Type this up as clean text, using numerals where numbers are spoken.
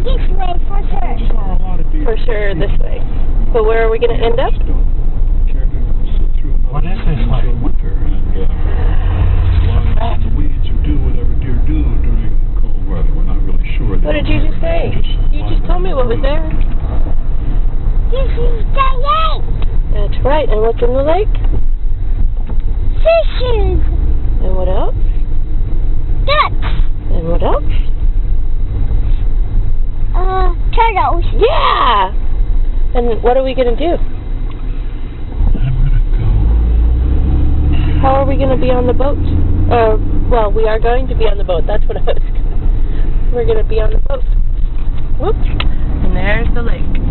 this way for sure. For sure, this way. But where are we going to end up? What is this like? Winter and lions and the weeds who do whatever deer do during cold weather. We're not really sure. What did you just say? You just told me what was there. This is the lake. That's right. And what's in the lake? Fishes. And what else? Ducks. And what else? Turtles. Yeah! And what are we going to do? How are we going to be on the boat? Well, we are going to be on the boat. That's what I was. We're going to be on the boat. Whoops. And there's the lake.